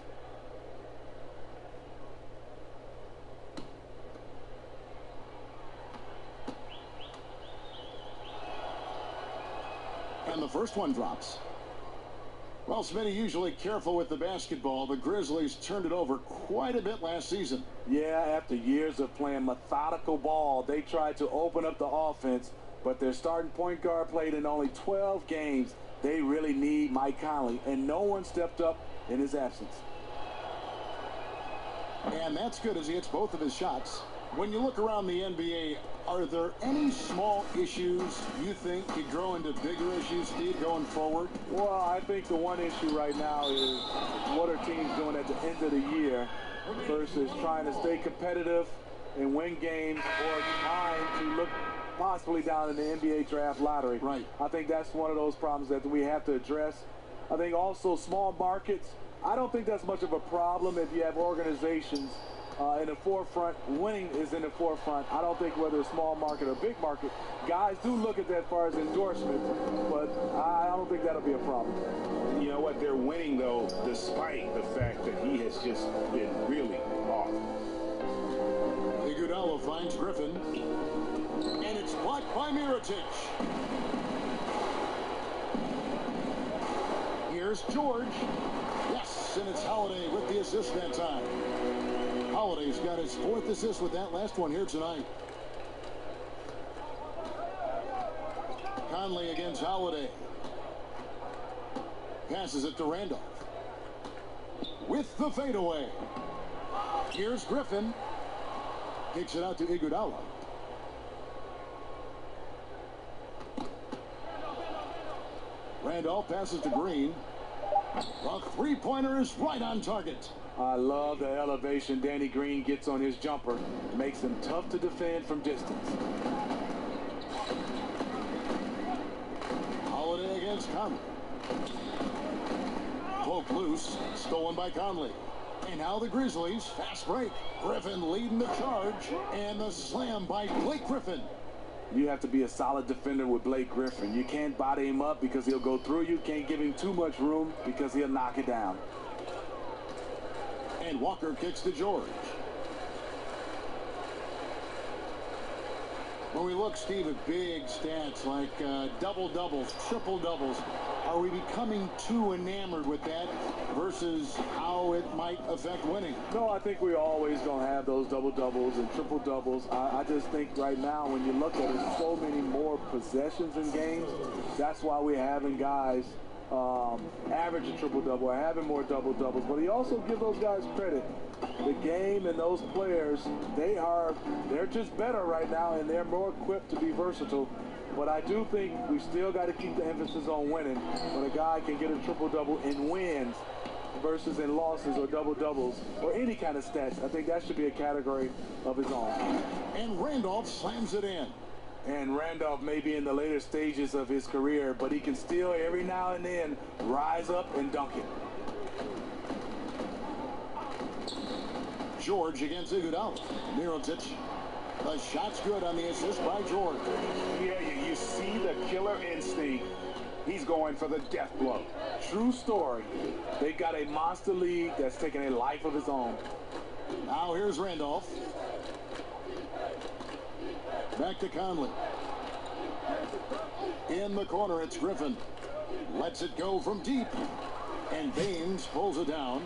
And the first one drops. Well, Smitty, usually careful with the basketball. The Grizzlies turned it over quite a bit last season. Yeah, after years of playing methodical ball, they tried to open up the offense, but their starting point guard played in only 12 games. They really need Mike Conley, and no one stepped up in his absence. And that's good as he hits both of his shots. When you look around the NBA, are there any small issues you think could grow into bigger issues, Steve, going forward? Well, I think the one issue right now is what are teams doing at the end of the year versus trying to stay competitive and win games or trying to look possibly down in the NBA draft lottery. Right. I think that's one of those problems that we have to address. I think also small markets, I don't think that's much of a problem if you have organizations in the forefront. Winning is in the forefront. I don't think whether it's small market or big market, guys do look at that as far as endorsements, but I don't think that'll be a problem. You know what? They're winning, though, despite the fact that he has just been really off. Iguodala finds Griffin, and it's blocked by Mirotic. Here's George. Yes, and it's Holiday with the assist that time. Holiday's got his 4th assist with that last one here tonight. Conley against Holiday. Passes it to Randolph. With the fadeaway. Here's Griffin. Kicks it out to Iguodala. Randolph passes to Green. The three-pointer is right on target. I love the elevation Danny Green gets on his jumper. Makes him tough to defend from distance. Holiday against Conley. Poke loose. Stolen by Conley. And now the Grizzlies. Fast break. Griffin leading the charge. And the slam by Blake Griffin. You have to be a solid defender with Blake Griffin. You can't body him up because he'll go through you. Can't give him too much room because he'll knock it down. And Walker kicks to George. When we look, Steve, at big stats like double-doubles, triple-doubles, are we becoming too enamored with that versus how it might affect winning? No, I think we're always going to have those double-doubles and triple-doubles. I just think right now when you look at it, so many more possessions in games. That's why we're having guys average a triple-double or having more double-doubles. But he also gives those guys credit. The game and those players, they're just better right now, and they're more equipped to be versatile. But I do think we still got to keep the emphasis on winning. When a guy can get a triple-double in wins versus in losses or double-doubles or any kind of stats, I think that should be a category of his own. And Randolph slams it in. And Randolph may be in the later stages of his career, but he can still every now and then rise up and dunk it. George against Iguodala. Mirotic. The shot's good on the assist by George. Yeah, you see the killer instinct. He's going for the death blow. True story. They got a monster league that's taking a life of its own. Now here's Randolph. Back to Conley. In the corner, it's Griffin. Lets it go from deep. And Baines pulls it down.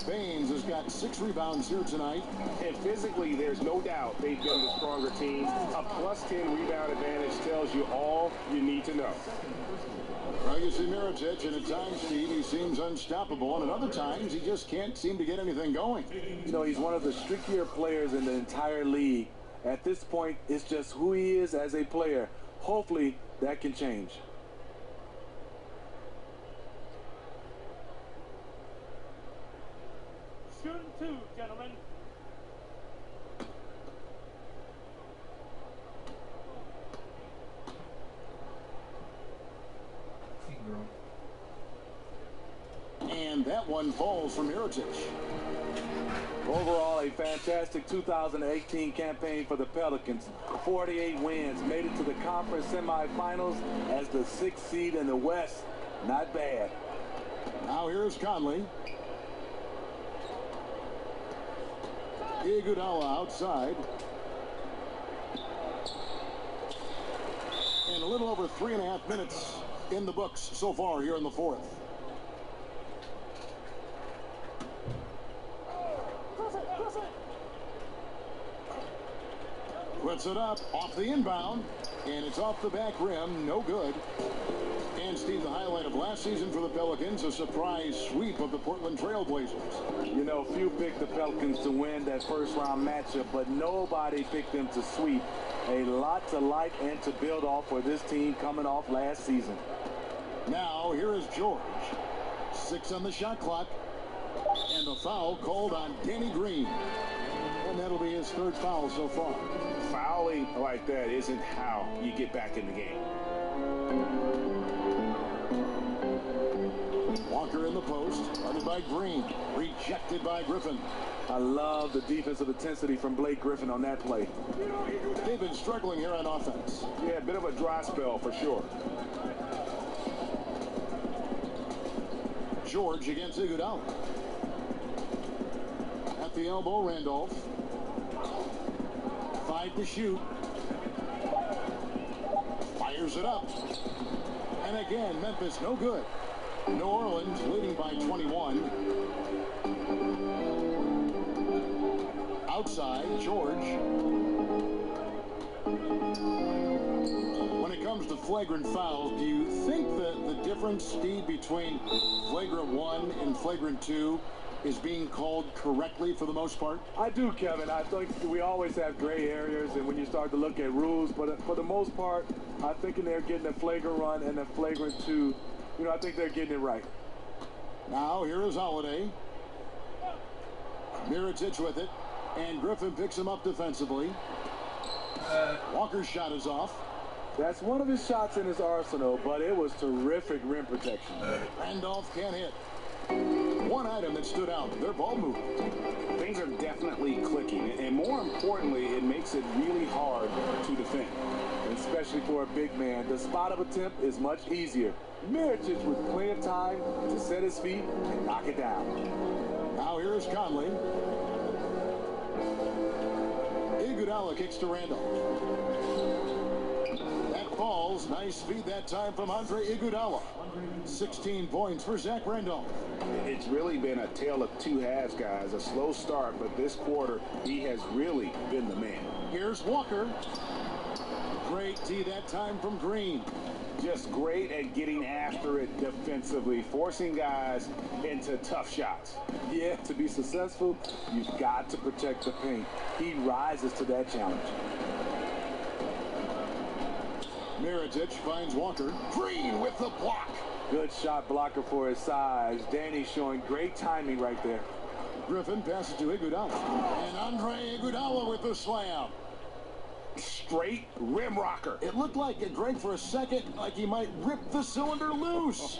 Baines has got 6 rebounds here tonight. And physically, there's no doubt they've been the stronger team. A +10 rebound advantage tells you all you need to know. Well, you see Mirotic, and at times, Steve, he seems unstoppable, and at other times, he just can't seem to get anything going. You know, he's one of the streakier players in the entire league. At this point, it's just who he is as a player. Hopefully, that can change. Shooting 2, gentlemen. And that one falls from Mirotic. Overall, a fantastic 2018 campaign for the Pelicans. 48 wins, made it to the conference semifinals as the 6th seed in the West. Not bad. Now here's Conley. Iguodala outside. And a little over 3.5 minutes in the books so far here in the 4th. Puts it up off the inbound, and it's off the back rim. No good. And Steve, the highlight of last season for the Pelicans, a surprise sweep of the Portland Trail Blazers. You know, few picked the Pelicans to win that first-round matchup, but nobody picked them to sweep. A lot to like and to build off for this team coming off last season. Now, here is George. 6 on the shot clock. And the foul called on Danny Green. And that'll be his 3rd foul so far. Fouling like that isn't how you get back in the game. Walker in the post, guarded by Green, rejected by Griffin. I love the defensive intensity from Blake Griffin on that play. They've been struggling here on offense. Yeah, a bit of a dry spell for sure. George against Iguodala. At the elbow, Randolph. 5 to shoot. Fires it up. And again, Memphis no good. New Orleans leading by 21. Outside, George. When it comes to flagrant fouls, do you think that the difference, Steve, between flagrant 1 and flagrant 2 is being called correctly for the most part? I do, Kevin. I think we always have gray areas, and when you start to look at rules, but for the most part, I think they're getting a flagrant 1 and a flagrant 2. You know, I think they're getting it right. Now, here is Holiday. Mirotic with it, and Griffin picks him up defensively. Walker's shot is off. That's one of his shots in his arsenal, but it was terrific rim protection. Randolph can't hit. One item that stood out, their ball movement. Things are definitely clicking, and more importantly, it makes it really hard to defend. Especially for a big man, the spot-up attempt is much easier. Mirotic with plenty of time to set his feet and knock it down. Now here's Conley. Iguodala kicks to Randolph. That falls. Nice feed that time from Andre Iguodala. 16 points for Zach Randolph. It's really been a tale of 2 halves, guys. A slow start, but this quarter, he has really been the man. Here's Walker. Great D that time from Green. Just great at getting after it defensively, forcing guys into tough shots. Yeah, to be successful, you've got to protect the paint. He rises to that challenge. Mirotic finds Walker. Green with the block. Good shot blocker for his size. Danny showing great timing right there. Griffin passes to Iguodala. And Andre Iguodala with the slam. Straight rim rocker. It looked like it, Greg, for a second, like he might rip the cylinder loose.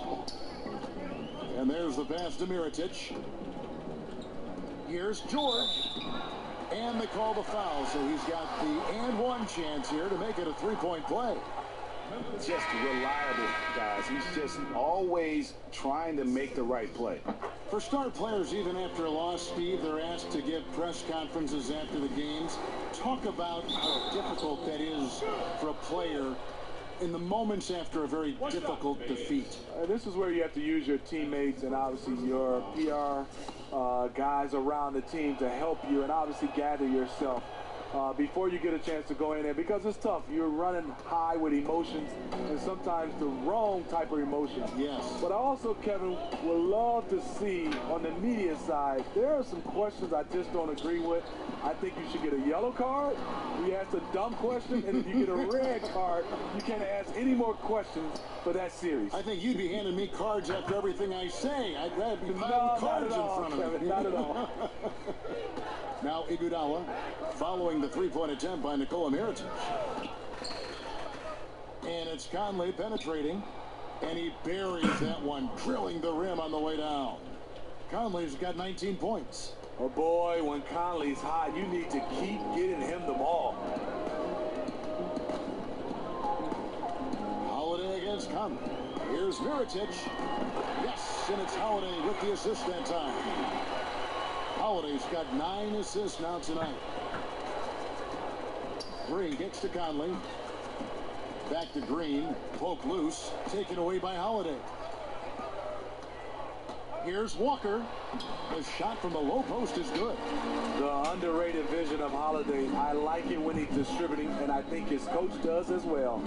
And there's the pass to Mirotic. Here's George. And they call the foul, so he's got the and one chance here to make it a 3-point play. Just reliable, guys. He's just always trying to make the right play. For star players, even after a loss, Steve, they're asked to give press conferences after the games. Talk about how difficult that is for a player in the moments after a very difficult defeat. This is where you have to use your teammates and obviously your PR guys around the team to help you and obviously gather yourself before you get a chance to go in there, because it's tough. You're running high with emotions and sometimes the wrong type of emotions. Yes. But I also, Kevin, would love to see on the media side, there are some questions I just don't agree with. I think you should get a yellow card. You ask a dumb question, and if you get a red card, you can't ask any more questions for that series. I think you'd be handing me cards after everything I say. I'd rather be piling cards in front of me. Not at all. Now Iguodala following the 3-point attempt by Nikola Mirotic. And it's Conley penetrating, and he buries that one, drilling the rim on the way down. Conley's got 19 points. Oh boy, when Conley's hot, you need to keep getting him the ball. Holiday against Conley. Here's Mirotic. Yes, and it's Holiday with the assist that time. Holiday's got 9 assists now tonight. Green kicks to Conley. Back to Green. Poke loose. Taken away by Holiday. Here's Walker. The shot from the low post is good. The underrated vision distribution of Holiday. I like it when he's distributing, and I think his coach does as well.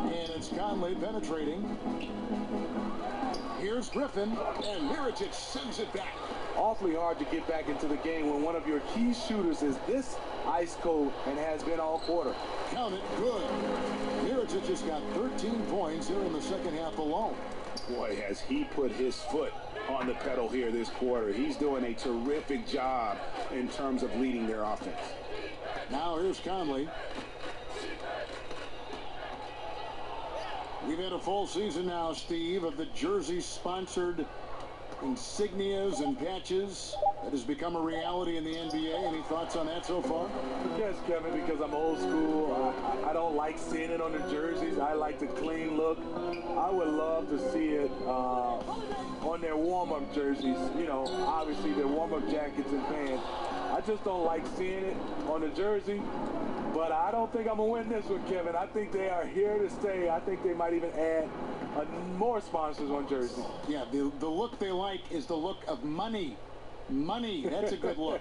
And it's Conley penetrating. Here's Griffin, and Mirotic sends it back. Awfully hard to get back into the game when one of your key shooters is this ice cold and has been all quarter. Count it, good. Mirotic just got 13 points here in the second half alone. Boy, has he put his foot on the pedal here this quarter. He's doing a terrific job in terms of leading their offense. Now here's Conley. We've had a full season now, Steve, of the jersey-sponsored insignias and patches that has become a reality in the NBA. Any thoughts on that so far? Yes, Kevin, because I'm old school. I don't like seeing it on the jerseys. I like the clean look. I would love to see it on their warm-up jerseys. You know, obviously their warm-up jackets and pants. I just don't like seeing it on the jersey. But I don't think I'm going to win this one, Kevin. I think they are here to stay. I think they might even add more sponsors on jersey. Yeah, the look they like is the look of money. Money, that's a good look.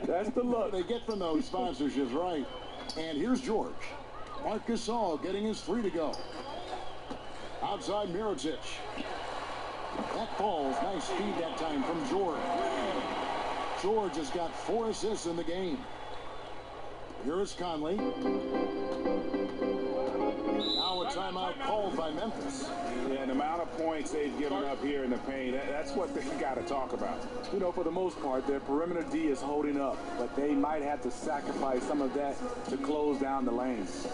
That's the look they get from those sponsorships, right? And here's George. Marc Gasol getting his three to go. Outside Mirotic. That falls. Nice feed that time from George. George has got 4 assists in the game. Here is Conley. Now a timeout called by Memphis. Yeah, the amount of points they've given up here in the paint, that's what they've got to talk about. You know, for the most part, their perimeter D is holding up, but they might have to sacrifice some of that to close down the lanes. The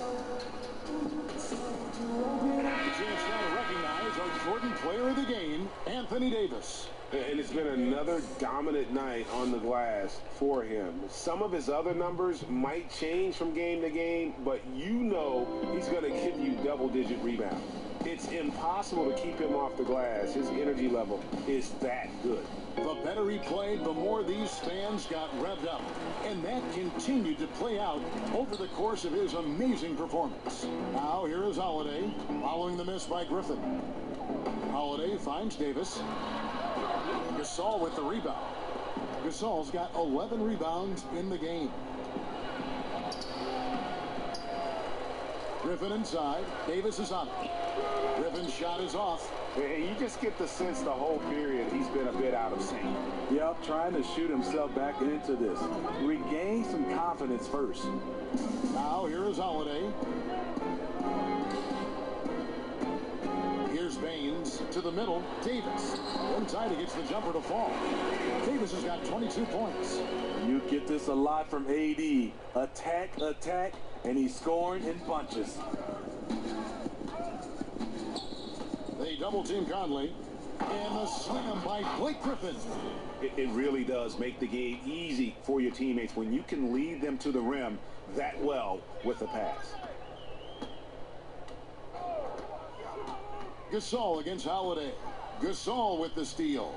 chance now to recognize our Jordan Player of the Game, Anthony Davis. And it's been another dominant night on the glass for him. Some of his other numbers might change from game to game, but you know he's going to give you double-digit rebounds. It's impossible to keep him off the glass. His energy level is that good. The better he played, the more these fans got revved up. And that continued to play out over the course of his amazing performance. Now here is Holiday, following the miss by Griffin. Holiday finds Davis. Gasol with the rebound. Gasol's got 11 rebounds in the game. Griffin inside. Davis is on it. Griffin's shot is off. And you just get the sense the whole period he's been a bit out of sync. Yep, trying to shoot himself back into this. Regain some confidence first. Now here is Holiday. Here's Baines to the middle. Davis. Inside, he gets the jumper to fall. Davis has got 22 points. You get this a lot from AD. Attack, attack, and he's scoring in bunches. They double-team Conley. And the slam by Blake Griffin. It really does make the game easy for your teammates when you can lead them to the rim that well with the pass. Gasol against Holiday. Gasol with the steal.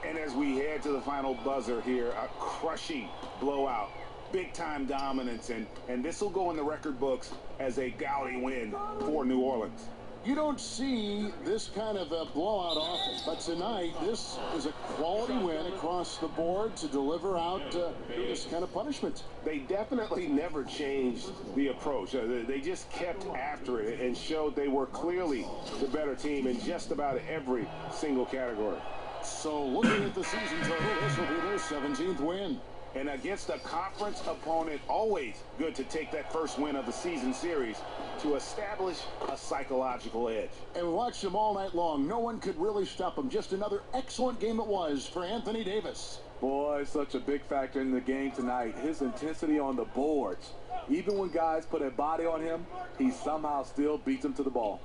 And as we head to the final buzzer here, a crushing blowout. Big-time dominance, and this will go in the record books as a gaudy win for New Orleans. You don't see this kind of a blowout often, but tonight this is a quality win across the board to deliver out this kind of punishment. They definitely never changed the approach. They just kept after it and showed they were clearly the better team in just about every single category. So looking at the season total, this will be their 17th win. And against a conference opponent, always good to take that first win of the season series to establish a psychological edge. And we watched them all night long. No one could really stop them. Just another excellent game it was for Anthony Davis. Boy, such a big factor in the game tonight. His intensity on the boards. Even when guys put a body on him, he somehow still beats them to the ball.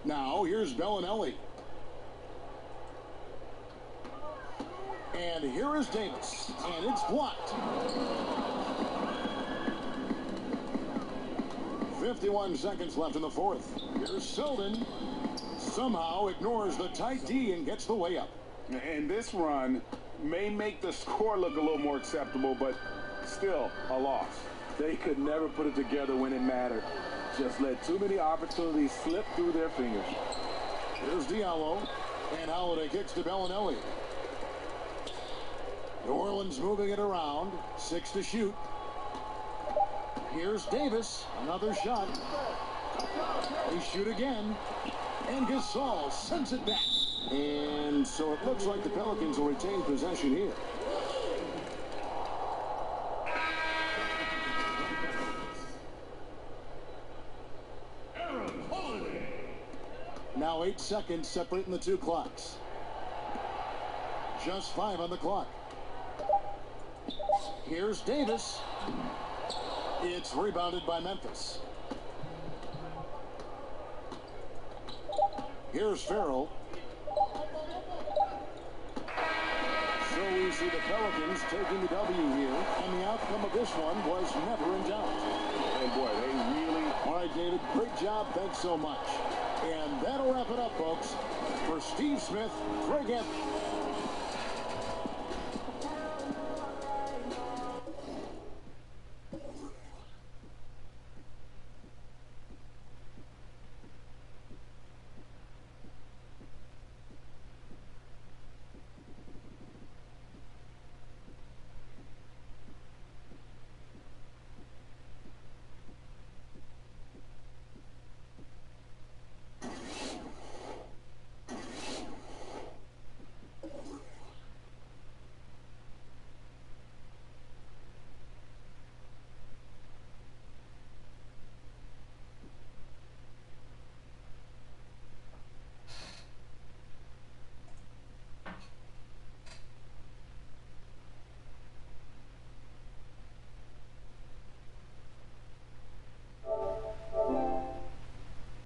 Now, here's Bellinelli. And here is Davis. And it's blocked. 51 seconds left in the fourth. Here's Selden. Somehow ignores the tight D and gets the way up. And this run may make the score look a little more acceptable, but still a loss. They could never put it together when it mattered. Just let too many opportunities slip through their fingers. Here's Diallo. And Holiday kicks to Bellinelli. New Orleans moving it around. 6 to shoot. Here's Davis. Another shot. They shoot again. And Gasol sends it back. And so it looks like the Pelicans will retain possession here. Now 8 seconds separating the two clocks. Just 5 on the clock. Here's Davis. It's rebounded by Memphis. Here's Farrell. So we see the Pelicans taking the W here, and the outcome of this one was never in doubt. And boy, they really... All right, David, great job. Thanks so much. And that'll wrap it up, folks. For Steve Smith, Greg Anthony.